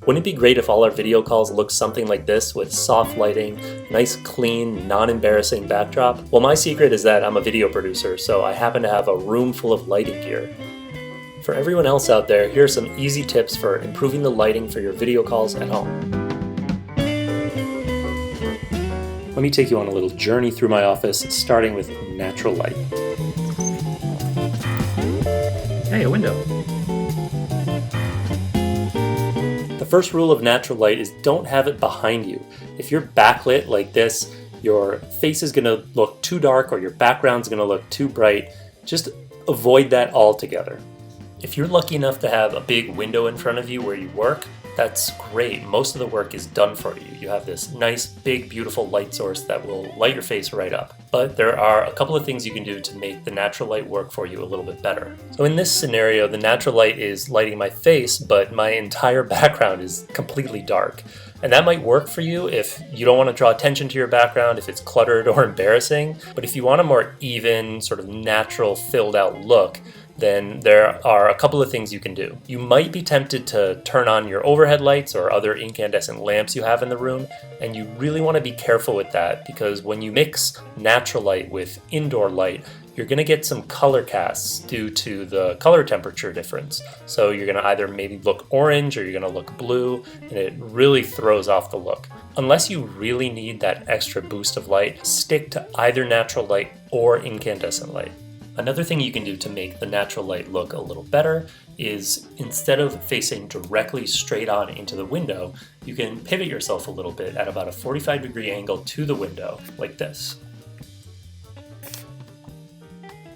Wouldn't it be great if all our video calls looked something like this with soft lighting, nice clean, non-embarrassing backdrop? Well, my secret is that I'm a video producer, so I happen to have a room full of lighting gear. For everyone else out there, here are some easy tips for improving the lighting for your video calls at home. Let me take you on a little journey through my office, starting with natural light. Hey, a window. The first rule of natural light is don't have it behind you. If you're backlit like this, your face is going to look too dark or your background's going to look too bright. Just avoid that altogether. If you're lucky enough to have a big window in front of you where you work, that's great. Most of the work is done for you. You have this nice, big, beautiful light source that will light your face right up. But there are a couple of things you can do to make the natural light work for you a little bit better. So in this scenario, the natural light is lighting my face, but my entire background is completely dark. And that might work for you if you don't want to draw attention to your background, if it's cluttered or embarrassing. But if you want a more even, sort of natural, filled out look, then there are a couple of things you can do. You might be tempted to turn on your overhead lights or other incandescent lamps you have in the room, and you really want to be careful with that because when you mix natural light with indoor light, you're going to get some color casts due to the color temperature difference. So you're going to either maybe look orange or you're going to look blue, and it really throws off the look. Unless you really need that extra boost of light, stick to either natural light or incandescent light. Another thing you can do to make the natural light look a little better is instead of facing directly straight on into the window, you can pivot yourself a little bit at about a 45-degree angle to the window, like this.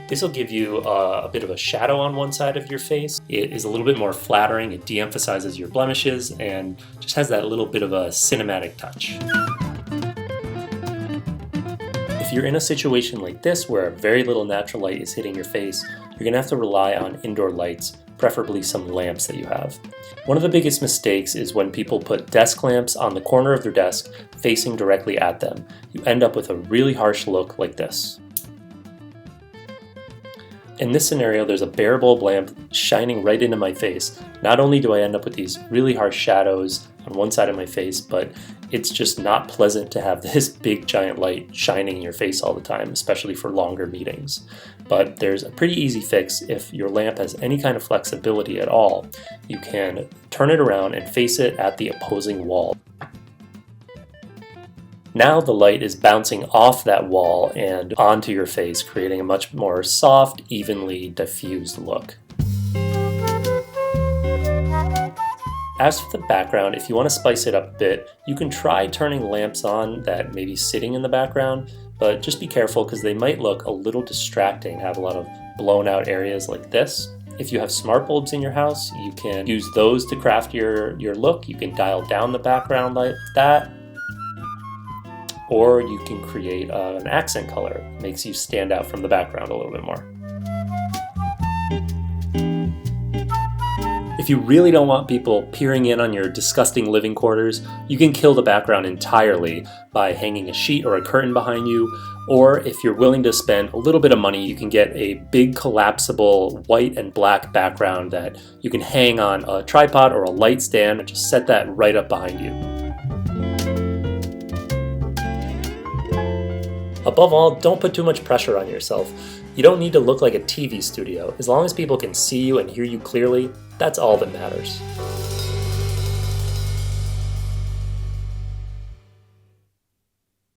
This will give you a bit of a shadow on one side of your face. It is a little bit more flattering, it de-emphasizes your blemishes, and just has that little bit of a cinematic touch. If you're in a situation like this where very little natural light is hitting your face, you're going to have to rely on indoor lights, preferably some lamps that you have. One of the biggest mistakes is when people put desk lamps on the corner of their desk facing directly at them. You end up with a really harsh look like this. In this scenario, there's a bare bulb lamp shining right into my face. Not only do I end up with these really harsh shadows on one side of my face, but it's just not pleasant to have this big giant light shining in your face all the time, especially for longer meetings. But there's a pretty easy fix if your lamp has any kind of flexibility at all. You can turn it around and face it at the opposing wall. Now the light is bouncing off that wall and onto your face, creating a much more soft, evenly diffused look. As for the background, if you want to spice it up a bit, you can try turning lamps on that may be sitting in the background, but just be careful because they might look a little distracting, have a lot of blown out areas like this. If you have smart bulbs in your house, you can use those to craft your look. You can dial down the background like that, or you can create an accent color. It makes you stand out from the background a little bit more. If you really don't want people peering in on your disgusting living quarters, you can kill the background entirely by hanging a sheet or a curtain behind you, or if you're willing to spend a little bit of money, you can get a big collapsible white and black background that you can hang on a tripod or a light stand and just set that right up behind you. Above all, don't put too much pressure on yourself. You don't need to look like a TV studio. As long as people can see you and hear you clearly, that's all that matters.